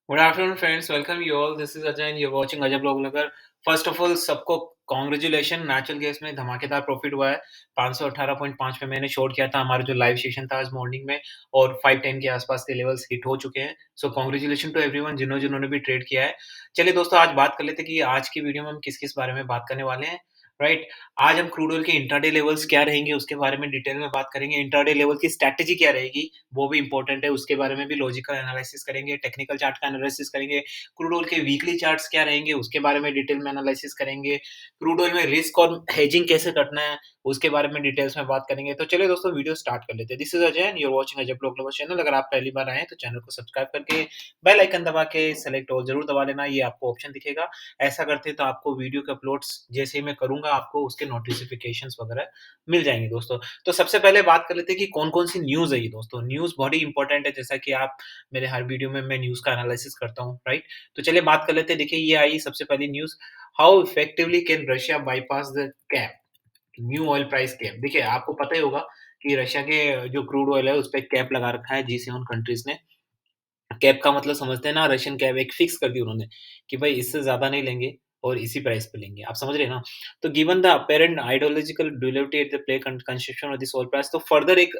Good afternoon friends, welcome you all. This is Ajay and you are watching Ajay blog blogger. First of all सबको congratulation, natural gas में धमाकेदार profit हुआ है। 518.5 पे मैंने शॉर्ट किया था, हमारा जो लाइव सेशन था आज मॉर्निंग में, और 510 के आसपास के लेवल्स हिट हो चुके हैं। सो कांग्रेचुलेशन टू एवरीवन जिन्होंने भी ट्रेड किया है। चलिए दोस्तों, आज बात कर लेते हैं कि आज की वीडियो में हम किस किस बारे में बात करने वाले हैं। राइट, आज हम क्रूड ऑयल के इंट्राडे लेवल्स क्या रहेंगे उसके बारे में डिटेल में बात करेंगे। इंट्राडे लेवल की स्ट्रैटेजी क्या रहेगी वो भी इंपॉर्टेंट है, उसके बारे में भी लॉजिकल एनालिसिस करेंगे, टेक्निकल चार्ट का एनालिसिस करेंगे। क्रूड ऑयल के वीकली चार्ट्स क्या रहेंगे उसके बारे में डिटेल में एनालिसिस करेंगे। क्रूड ऑयल में रिस्क और हेजिंग कैसे करना है उसके बारे में डिटेल्स में बात करेंगे। तो चलिए दोस्तों, वीडियो स्टार्ट कर लेते हैं। This is Ajay and you are watching Ajay blog global channel. अगर आप पहली बार आए हैं तो चैनल को सब्सक्राइब करके बेल आइकन दबा के सेलेक्ट ऑल जरूर दबा लेना, ये आपको ऑप्शन दिखेगा। ऐसा करते हैं तो आपको वीडियो के अपलोड्स जैसे ही मैं करूंगा आपको उसके नोटिफिकेशंस वगैरह मिल जाएंगे दोस्तों। तो सबसे पहले बात कर लेते हैं कि कौन-कौन सी न्यूज़ है ये दोस्तों। न्यूज़ बहुत ही इंपॉर्टेंट है, जैसा कि आप मेरे हर वीडियो में मैं न्यूज़ का एनालिसिस करता हूँ, राइट? तो चलिए बात कर लेते हैं। देखिए ये आई सबसे पहली news, how effectively can Russia bypass the cap, new oil price cap. देखिए आपको पता ही होगा कि रशिया के जो क्रूड ऑयल है उस पे कैप लगा रखा है G7 कंट्रीज़ ने। कैप का मतलब समझते हैं ना, रशियन कैप एक फिक्स कर दी उन्होंने कि भाई इससे ज़्यादा नहीं लेंगे और इसी प्राइस पे लेंगे। आप समझ रहे हैं ना? तो given the apparent ideological duality at the play construction of this oil price, तो फर्दर एक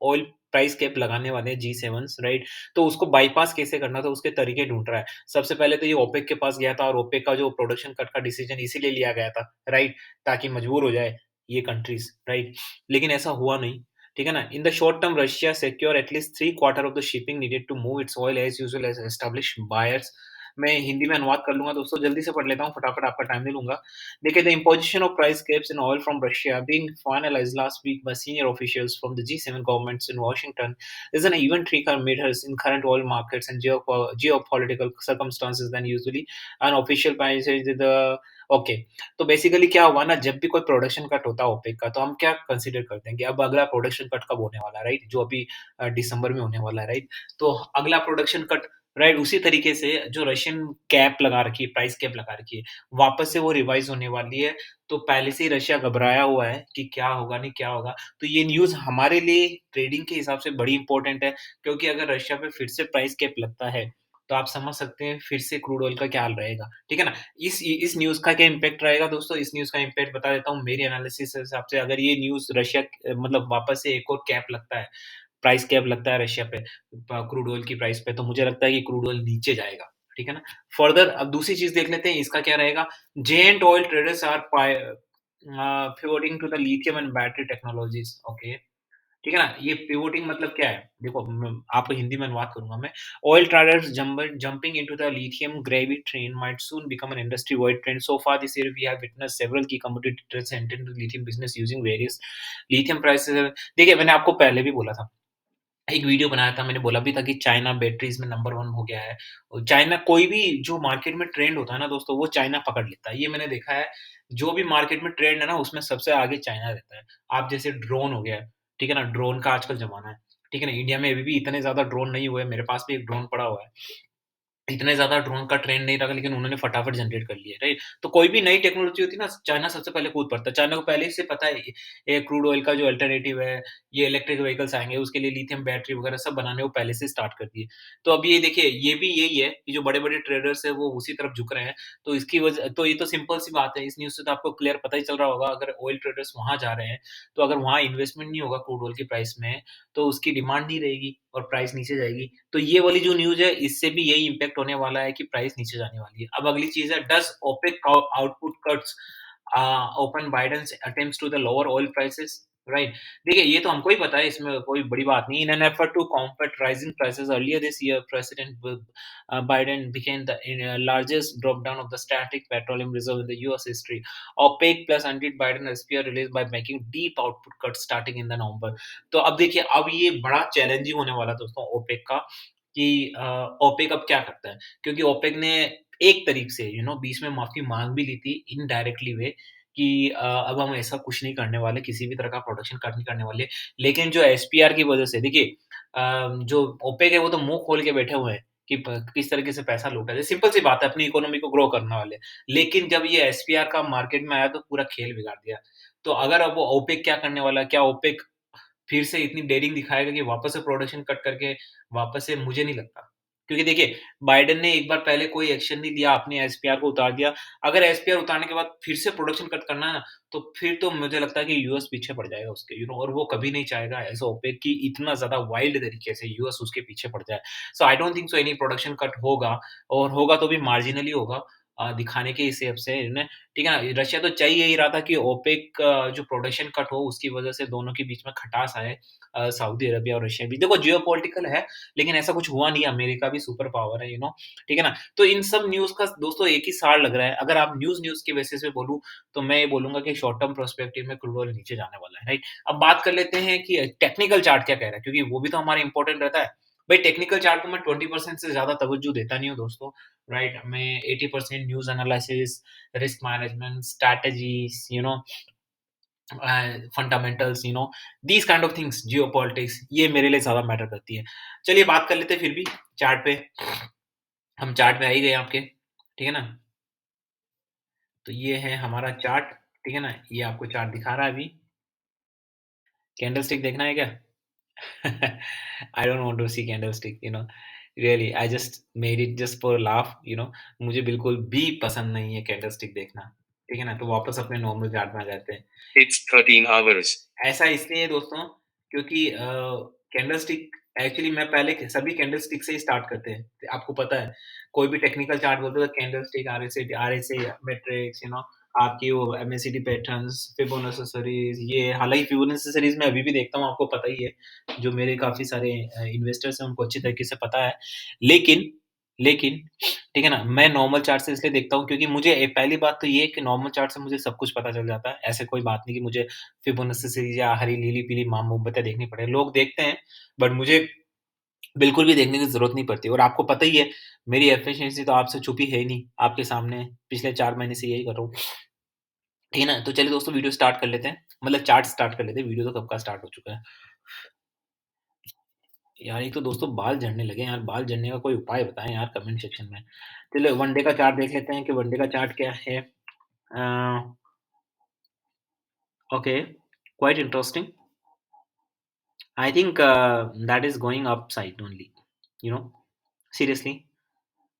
ऑयल प्राइस कैप लगाने वाले हैं G7, राइट? तो उसको बाईपास कैसे करना था उसके तरीके ढूँढ रहा है। सबसे पहले तो ये ओपेक के पास गया था और ओपेक का जो प्रोडक्शन कट का डिसीजन इसीलिए लिया गया था, राइट? ताकि मजबूर हो जाए ये कंट्रीज़, राइट? लेकिन ऐसा हुआ नहीं। ठीक है ना? In the short term, Russia secure at least three quarter of the shipping needed to move its oil as usual as established buyers. मैं हिंदी में अनुवाद कर लूँगा दोस्तों, जल्दी से पढ़ लेता हूँ, फटाफट आपका टाइम नहीं लूँगा। देखिए, the imposition of price caps in oil from Russia being finalized last week by senior officials from the G7 governments in Washington is an even trigger measures in current oil markets and geopolitical circumstances than usually an official price is the okay. तो basically क्या हुआ ना, जब भी कोई production cut होता है OPEC का, तो हम क्या कंसीडर करते हैं कि अब अगला प्रोडक्शन कट कब होने वाला है, राइट? जो अभी दिसंबर में होने वाला है, राइट? तो अगला प्रोडक्शन कट, राइट, उसी तरीके से जो रशियन कैप लगा रखी है, प्राइस कैप लगा रखी है, वापस से वो रिवाइज़ होने वाली है। तो पहले से ही रशिया घबराया हुआ है कि क्या होगा, नहीं क्या होगा। तो ये न्यूज़ हमारे लिए ट्रेडिंग के हिसाब से बड़ी इंपॉर्टेंट है, क्योंकि अगर रशिया पे फिर से प्राइस कैप लगता है, तो आप समझ सकते हैं फिर से क्रूड ऑयल का क्या हाल रहेगा, ठीक है ना? इस न्यूज़ का क्या इम्पैक्ट रहेगा दोस्तों, इस न्यूज़ का इम्पैक्ट बता देता हूँ मेरी एनालिसिस के हिसाब से। अगर ये न्यूज़ रशिया मतलब वापस से एक और कैप लगता है, प्राइस कैप लगता है रशिया पे क्रूड ऑयल की प्राइस पे, तो मुझे लगता है कि क्रूड ऑयल नीचे जाएगा, ठीक है ना? फर्दर अब दूसरी चीज़ देख लेते हैं, इसका क्या रहेगा। Giant oil traders are pivoting to the lithium and battery technologies, okay. ठीक है ना? ये पिवोटिंग मतलब क्या है? देखो आपको हिंदी में अनुवाद करूँगा मैं। Oil traders jumping into the lithium gravy train might soon become an industry-wide trend. So far this year, we have witnessed several key commodity traders enter into lithium business using various lithium prices। देखिए, मैंने आपको पहले भी बोला था, एक video बनाया था, मैंने बोला भी था कि चाइना बैटरीज़ में नंबर 1 हो गया है। और चाइना कोई भी जो मार्केट में ट्रेंड होता है ना दोस्तों, वो चाइना पकड़ लेता है। ये मैंने देखा है, जो भी मार्केट में ट्रेंड है ना, उसमें सबसे आगे चाइना रहता है। आप जैसे ड्रोन हो गया, ठीक है ना? ड्रोन का आजकल ज़माना है, ठीक है ना? इंडिया में अभी भी इतने ज़्यादा ड्रोन नहीं हुए, मेरे पास भी एक ड्रोन पड़ा हुआ है। इतने ज़्यादा ड्रोन का ट्रेंड नहीं रहा, लेकिन उन्होंने फटाफट जनरेट कर लिया, राइट? तो कोई भी नई टेक्नोलॉज़ी होती है ना, चाइना सबसे पहले कूद पड़ता है। चाइना को पहले से पता है ये क्रूड ऑयल का जो अल्टरनेटिव है, ये इलेक्ट्रिक व्हीकल्स आएँगे, उसके लिए लिथियम बैटरी वगैरह सब बनाने वो पहले से स्टार्ट कर दिए। तो अब ये देखिए, ये भी यही है कि जो बड़े-बड़े ट्रेडर्स हैं, वो उसी तरफ झुक रहे हैं। तो इसकी वजह तो ये तो सिंपल सी बात है, इस न्यूज़ से तो आपको क्लियर पता ही चल रहा होगा, अगर ऑयल ट्रेडर्स वहाँ जा रहे हैं, तो अगर वहाँ इन्वेस्टमेंट नहीं होगा क्रूड ऑयल की प्राइस में, तो उसकी डिमांड नहीं रहेगी और प्राइस नीचे जाएगी। तो ये वाली जो न्यूज़ है, इससे भी यही इम्पैक्ट होने वाला है कि प्राइस नीचे जाने वाली है। अब अगली चीज़ है, does OPEC output cuts open Biden's attempts to the lower oil prices, right? देखिए, ये तो हमको ही पता है, इसमें कोई बड़ी बात नहीं। In an effort to combat rising prices earlier this year, president Biden became the largest drop down of the static petroleum reserve in the US history. OPEC plus anti-Biden SPR released by making deep output cuts starting in the November। तो अब देखिए, अब ये बड़ा challenging होने वाला है दोस्तों ओपेक का, कि ओपेक अब क्या करता है? क्योंकि ओपेक ने एक तरीके से बीच में माफ़ी माँग भी ली थी इनडायरेक्टली वे, कि अब हम ऐसा कुछ नहीं करने वाले, किसी भी तरह का प्रोडक्शन कट नहीं करने वाले। लेकिन जो एसपीआर की वज़ह से देखिए, जो ओपेक है वो तो मुँह खोल के बैठे हुए हैं कि प किस तरीके से पैसा लूटा जाए। सिंपल सी बात है, अपनी इकोनॉमी को ग्रो करने वाले। लेकिन जब ये एसपीआर का मार्केट में आया तो पूरा खेल बिगाड़ दिया। तो अगर अब वो ओपेक क्या करने वाला है? क्या ओपेक फिर से इतनी डेयरिंग दिखाएगा कि वापस से प्रोडक्शन कट करके वापस से? मुझे नहीं लगता। क्योंकि देखिए, बाइडेन ने एक बार पहले कोई एक्शन नहीं लिया, अपने एसपीआर को उतार दिया। अगर एसपीआर उतारने के बाद फिर से प्रोडक्शन कट करना है ना, तो फिर तो मुझे लगता है कि यूएस पीछे पड़ जाएगा उसके, और वो कभी नहीं चाहेगा ऐसा ओपेक कि इतना ज़्यादा वाइल्ड तरीके से यूएस उसके पीछे पड़ जाए। So I don't think so any production cut होगा, और होगा तो भी मार्जिनली होगा, दिखाने के हिसाब से इन्हें, ठीक है ना? रशिया तो चाह यही रहा था कि ओपेक का जो प्रोडक्शन कट हो, उसकी वजह से दोनों के बीच में खटास आए, सऊदी अरबिया और रशिया भी। देखो जियोपॉलिटिकल है, लेकिन ऐसा कुछ हुआ नहीं, अमेरिका भी सुपर पावर है, ठीक है ना? तो इन सब न्यूज़ का दोस्तों एक ही सार लग रहा है। अगर आप न्यूज़ के बेसिस पे बोलूँ, तो मैं ये बोलूँगा कि शॉर्ट टर्म पर्सपेक्टिव में क्रूड ऑयल नीचे जाने वाला है, राइट? अब बात कर लेते हैं कि टेक्निकल चार्ट क्या कह रहा है, क्योंकि वो भी तो हमारा इम्पोर्टेंट रहता है। भाई टेक्निकल चार्ट को मैं 20% से ज़्यादा तवज्जो देता नहीं हूँ दोस्तों, राइट? मैं 80% news analysis, risk management, strategies, fundamentals, these kind of things, geopolitics, ये मेरे लिए ज़्यादा मैटर करती है। चलिए बात कर लेते हैं फिर भी चार्ट पे। हम चार्ट पे आ ही गए आपके, ठीक है ना? तो ये है हमारा चार्ट, ठीक है ना? ये आपको चार्ट दिखा रहा है अभी। कैंडलस्टिक देखना है क्या? I don't want to see candlestick, really, I just made it just for a laugh, मुझे बिल्कुल भी पसंद नहीं है कैंडलस्टिक देखना, ठीक है ना? तो वापस अपने नॉर्मल चार्ट में आ जाते हैं। It's 13 hours. ऐसा इसलिए है दोस्तों, क्योंकि कैंडलस्टिक एक्चुअली मैं पहले सभी कैंडलस्टिक से ही स्टार्ट करते हैं। आपको पता है, कोई भी टेक्निकल चार्ट बोलते हैं तो कैंडलस्टिक, आरएसए मैट्रिक्स, आपकी वो एमएसीडी पैटर्न्स, फिबोनाची सीरीज़, ये हालाँकि फिबोनाची सीरीज़ मैं अभी भी देखता हूँ, आपको पता ही है। जो मेरे काफ़ी सारे इन्वेस्टर्स हैं, उनको अच्छी तरीके से पता है। लेकिन लेकिन ठीक है ना, मैं नॉर्मल चार्ट से इसलिए देखता हूँ, क्योंकि मुझे पहली बात तो ये है कि नॉर्मल चार्ट से मुझे सब कुछ पता चल जाता है। ऐसे कोई बात नहीं कि मुझे फिबोनाची सीरीज़ या हरी, नीली, पीली मोमबत्तियाँ देखनी पड़े। लोग देखते हैं, बट मुझे बिल्कुल भी देखने की ज़रूरत नहीं पड़ती, और आपको पता ही है, मेरी एफिशिएंसी तो आपसे छुपी है ही नहीं, आपके सामने है। पिछले 4 महीने से यही कर रहा हूँ। ठीक है ना? तो चलिए दोस्तों वीडियो स्टार्ट कर लेते हैं। मतलब चार्ट स्टार्ट कर लेते हैं, वीडियो तो कब का स्टार्ट हो चुका है। यार एक तो दोस्तों बाल झड़ने लगे हैं यार, बाल झड़ने का कोई उपाय बताएँ यार कमेंट सेक्शन में। चलिए वन डे का चार्ट देख लेते हैं कि वन डे का चार्ट क्या है। Uh, okay, quite interesting. I think that is going upside only, you know seriously.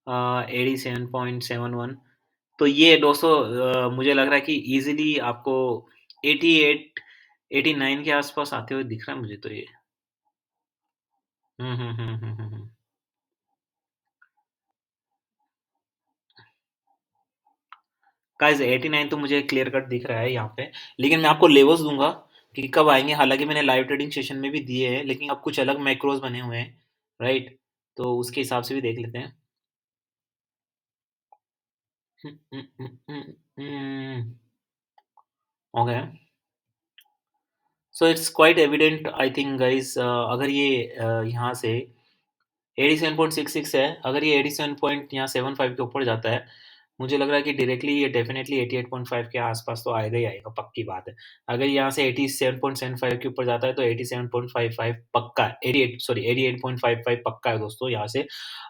87.71, तो ये दोस्तों मुझे लग रहा है कि ईज़िली आपको 88, 89 के आस-पास आते हुए दिख रहा है मुझे तो ये। हुँ। गाइस 89 तो मुझे क्लियर कट दिख रहा है यहाँ पे, लेकिन मैं आपको लेवल्स दूँगा कि कब आएँगे। हालाँकि मैंने लाइव ट्रेडिंग सेशन में भी दिए हैं, लेकिन अब कुछ अलग मैक्रोज़ बने हुए हैं, राइट? तो उसके हिसाब से भी देख लेते हैं। Okay, so it's quite evident I think guys, अगर ये यहाँ से 87.66 है, अगर ये 87 पॉइंट यहाँ 75 के ऊपर जाता है, मुझे लग रहा है कि डायरेक्टली ये डेफ़िनेटली 88.5 के आस-पास तो आएगा ही आएगा, पक्की बात है। अगर यहाँ से 87.75 के ऊपर जाता है तो 87.55 पक्का है, 88 सॉरी 88.55 पक्का है दोस्तों यहाँ से,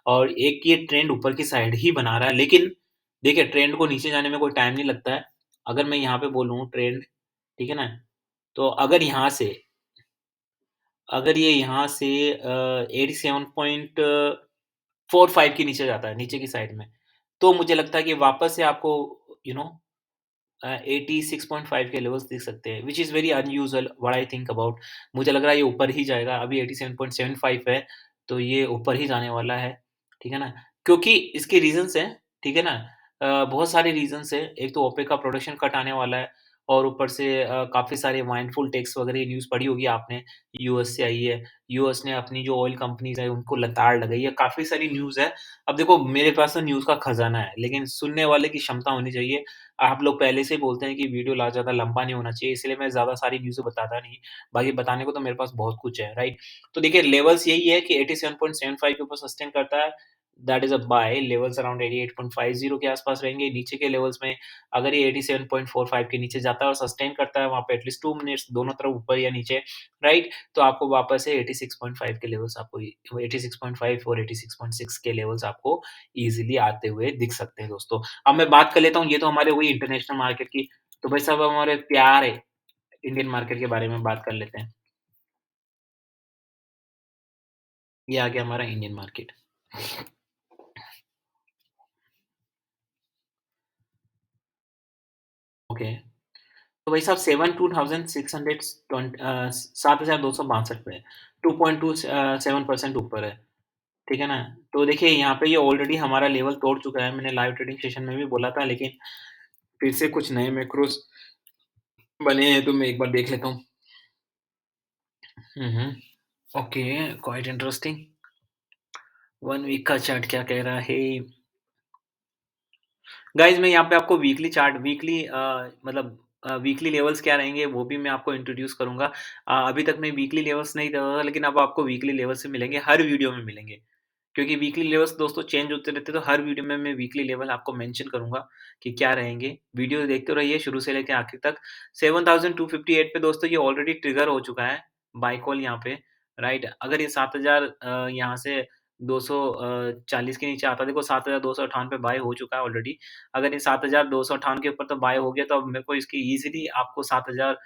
और एक ये ट्रेंड ऊपर की साइड ही बना रहा है, लेकिन देखिए ट्रेंड को नीचे जाने में कोई टाइम नहीं लगता है। अगर मैं यहाँ पे बोलूँ ट्रेंड, ठीक है ना? तो अगर ये यहाँ से 87.45 के नीचे जाता है, नीचे की साइड में, तो मुझे लगता है कि वापस से आपको यू नो 86.5 के लेवल्स दिख सकते हैं, which is very unusual what I think about. मुझे लग रहा है ये ऊपर ही जाएगा, अभी 87.75 है, तो ये ऊपर ही जाने वाला है, ठीक है ना? क्योंकि इसके रीज़न्स हैं, ठीक है ना? बहुत सारे रीज़न्स हैं, एक तो ओपेक का प्रोडक्शन कट आने वाला है, और ऊपर से काफ़ी सारे माइंडफुल टेक्स वगैरह, ये न्यूज़ पढ़ी होगी आपने, यूएस से आई है। यूएस ने अपनी जो ऑयल कंपनीज़ हैं, उनको लताड़ लगाई है, काफ़ी सारी न्यूज़ है। अब देखो मेरे पास तो न्यूज़ का खज़ाना है, लेकिन सुनने वाले की क्षमता होनी चाहिए। आप लोग पहले से ही बोलते हैं कि वीडियो ज़्यादा लंबा नहीं होना चाहिए, इसलिए मैं ज़्यादा सारी न्यूज़ें बताता नहीं। बाकी बताने को तो मेरे पास बहुत कुछ है, राइट? तो देखिए लेवल्स यही है कि 87.75 के ऊपर सस्टेन करता है, that is a buy. Levels around 88.50 के आस-पास रहेंगे। नीचे के लेवल्स में अगर ये 87.45 के नीचे जाता है और सस्टेन करता है वहाँ पे एटलीस्ट 2 मिनट्स दोनों तरफ ऊपर या नीचे, राइट? तो आपको वापस से 86.5 के लेवल्स आपको 86.5 और 86.6 के लेवल्स आपको ईज़िली आते हुए दिख सकते हैं दोस्तों। अब मैं बात कर लेता हूँ, ये तो हमारे हुई इंटरनेशनल मार्केट की, तो भाई साहब हमारे प्यारे इंडियन मार्केट के बारे में बात कर लेते हैं। ये आ गया हमारा इंडियन मार्केट। ओके। तो भाई साहब 7,262 पे, 2.27% ऊपर है, ठीक है ना? तो देखिए यहाँ पे ये ऑलरेडी हमारा लेवल तोड़ चुका है, मैंने लाइव ट्रेडिंग सेशन में भी बोला था, लेकिन फिर से कुछ नए मैक्रोस बने हैं, तो मैं एक बार देख लेता हूँ। Hmm, hmm. Okay, quite interesting. 1 week का चार्ट क्या कह रहा है? गाइज़ मैं यहाँ पे आपको वीकली चार्ट मतलब वीकली लेवल्स क्या रहेंगे वो भी मैं आपको इंट्रोड्यूस करूँगा। अभी तक मैं वीकली लेवल्स नहीं दे रहा था, लेकिन अब आपको वीकली लेवल्स भी मिलेंगे, हर वीडियो में मिलेंगे। क्योंकि वीकली लेवल्स दोस्तों चेंज होते रहते हैं, तो हर वीडियो में मैं वीकली लेवल आपको मेंशन करूँगा कि क्या रहेंगे। वीडियो देखते रहिए शुरू से लेके आखिर तक। 7258 पे दोस्तों ये ऑलरेडी ट्रिगर हो चुका है, बाय कॉल यहाँ पे, राइट? अगर ये 7000 यहाँ से 240 के नीचे आता है, देखो 7258 पे बाय हो चुका है ऑलरेडी। अगर ये 7258 के ऊपर तो बाय हो गया, तो अब मेरे को इसकी ईज़िली आपको 7000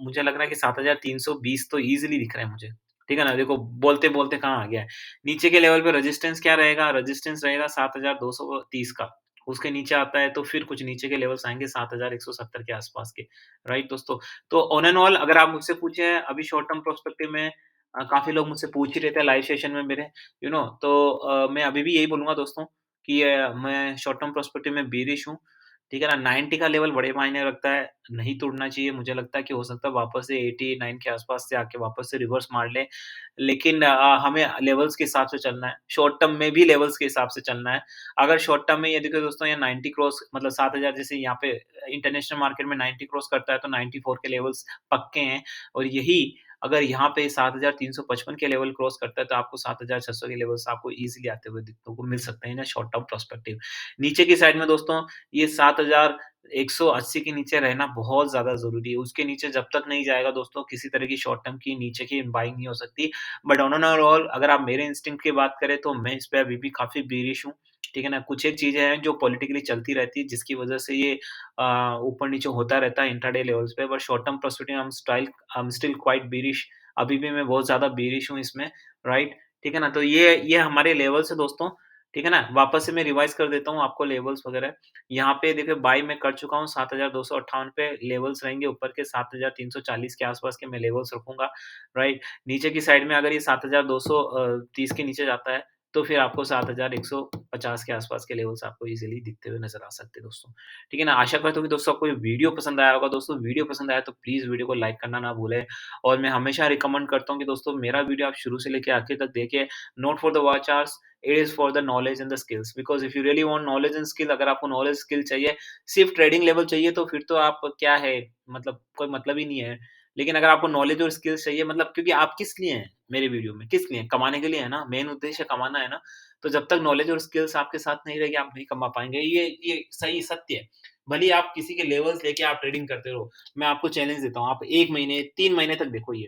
मुझे लग रहा है कि 7320 तो ईज़िली दिख रहा है मुझे। ठीक है ना? देखो बोलते-बोलते कहाँ आ गया है। नीचे के लेवल पे रेजिस्टेंस क्या रहेगा? रेजिस्टेंस रहेगा 7230 का। उसके नीचे आता है तो फिर कुछ नीचे के लेवल्स आएँगे 7170 के आसपास के, राइट दोस्तों? तो ऑन एंड ऑल अगर आप मुझसे पूछे अभी शॉर्ट टर्म पर्सपेक्टिव में काफ़ी लोग मुझसे पूछ ही रहे थे लाइव सेशन में मेरे, तो मैं अभी भी यही बोलूँगा दोस्तों कि मैं शॉर्ट टर्म पर्सपेक्टिव में बेयरिश हूँ, ठीक है ना? 90 का लेवल बड़े मायने रखता है, नहीं तोड़ना चाहिए। मुझे लगता है कि हो सकता है वापस से 89 के आसपास से आके वापस से रिवर्स मार ले। लेकिन हमें लेवल्स के हिसाब से चलना है, शॉर्ट टर्म में भी लेवल्स के हिसाब से चलना है। अगर शॉर्ट टर्म में ये देखिए दोस्तों ये 90 क्रॉस मतलब 7000 जैसे यहाँ पे इंटरनेशनल मार्केट में 90 क्रॉस करता है तो 94 के लेवल्स पक्के हैं और यही अगर यहाँ पे 7355 के लेवल क्रॉस करता है तो आपको 7600 के लेवल्स आपको ईज़िली आते हुए दिखने को मिल सकते हैं इन अ शॉर्ट टर्म पर्सपेक्टिव। नीचे की साइड में दोस्तों ये 7180 के नीचे रहना बहुत ज़्यादा ज़रूरी है। उसके नीचे जब तक नहीं जाएगा दोस्तों किसी तरह की शॉर्ट टर्म की नीचे की बाइंग नहीं हो सकती। बट ऑन एन ओवरऑल अगर आप मेरे इंस्टिंक्ट की बात करें तो मैं इस पे अभी भी काफ़ी बेयरिश हूँ। ठीक है ना? कुछ एक चीज़ें हैं जो पॉलिटिकली चलती रहती है जिसकी वज़ह से ये ऊपर-नीचे होता रहता है इंट्राडे लेवल्स पे but short term perspective I am still quite bearish अभी भी मैं बहुत ज़्यादा बेयरिश हूँ इसमें, राइट? ठीक है ना? तो ये हमारे लेवल्स है दोस्तों, ठीक है ना? वापस से मैं रिवाइज़ कर देता हूँ आपको लेवल्स वगैरह। यहाँ पे देखिए बाय मैं कर चुका हूँ 7258 पे लेवल्स रहेंगे, ऊपर के 7340 के आस-पास के मैं लेवल्स रखूँगा, राइट? नीचे की साइड में अगर ये 7230 के नीचे जाता है, तो फिर आपको 7150 के आस-पास के लेवल्स आपको ईज़िली दिखते हुए नज़र आ सकते हैं दोस्तों। ठीक है ना? आशा करता हूँ कि दोस्तों आपको ये वीडियो पसंद आया होगा। दोस्तों वीडियो पसंद आया तो प्लीज़ वीडियो को लाइक करना ना भूलें और मैं हमेशा रिकमेंड करता हूँ कि दोस्तों मेरा वीडियो आप शुरू से लेके आखिर तक देखिए, not for the watch hours, it is for the knowledge and the skills because if you really want knowledge and skill अगर आपको नॉलेज स्किल चाहिए, सिर्फ ट्रेडिंग लेवल चाहिए तो फिर तो आप क्या है मतलब कोई मतलब ही नहीं है। लेकिन अगर आपको नॉलेज और स्किल्स चाहिए मतलब क्योंकि आप किस लिए हैं मेरे वीडियो में? किस लिए? कमाने के लिए है ना? मेन उद्देश्य कमाना है ना? तो जब तक नॉलेज और स्किल्स आपके साथ नहीं रहेगी, आप नहीं कमा पाएँगे। ये सही सत्य है। भले ही आप किसी के लेवल्स लेके आप ट्रेडिंग करते रहो। मैं आपको चैलेंज देता हूँ, आप 1 महीने, 3 महीने तक देखो ये।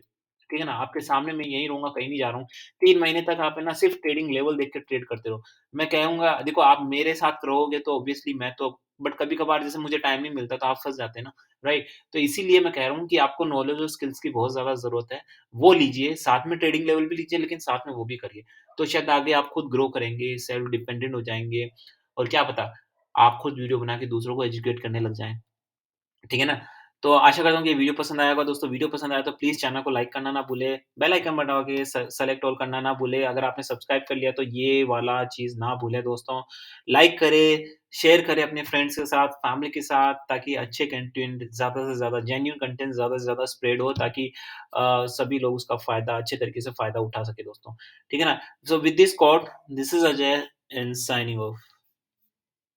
ठीक है ना? आपके सामने मैं यहीं रहूँगा, कहीं नहीं जा रहा हूँ। 3 महीने तक आप है ना सिर्फ़ ट्रेडिंग लेवल देख के ट्रेड करते रहो। मैं कहूँगा देखो आप मेरे साथ रहोगे तो ऑब्वियसली मैं तो बट कभी-कभार जैसे मुझे टाइम नहीं मिलता तो आप फँस जाते हैं ना, राइट? तो इसीलिए मैं कह रहा हूँ कि आपको नॉलेज और स्किल्स की बहुत ज़्यादा ज़रूरत है। वो लीजिए, साथ में ट्रेडिंग लेवल भी लीजिए लेकिन साथ में वो भी करिए। तो शायद आगे आप खुद ग्रो करेंगे, सेल्फ डिपेंडेंट हो जाएँगे और क्या पता आप खुद वीडियो बना के दूसरों को एजुकेट करने लग जाएँ। ठीक है ना? तो आशा करता हूँ कि ये वीडियो पसंद आया होगा दोस्तों, वीडियो पसंद आया तो प्लीज़ चैनल को लाइक करना ना भूलें, बेल आइकन बटन दबा के सेलेक्ट ऑल करना ना भूलें। अगर आपने सब्सक्राइब कर लिया तो ये वाला चीज़ ना भूलें दोस्तों। लाइक करें, शेयर करें अपने फ्रेंड्स के साथ, फैमिली के साथ ताकि अच्छे कंटेंट ज़्यादा से ज़्यादा जेन्युइन कंटेंट ज़्यादा से ज़्यादा स्प्रेड हो ताकि सभी लोग उसका फ़ायदा अच्छे तरीके से फ़ायदा उठा सकें दोस्तों। ठीक है ना? So with this quote, this is Ajay and signing of.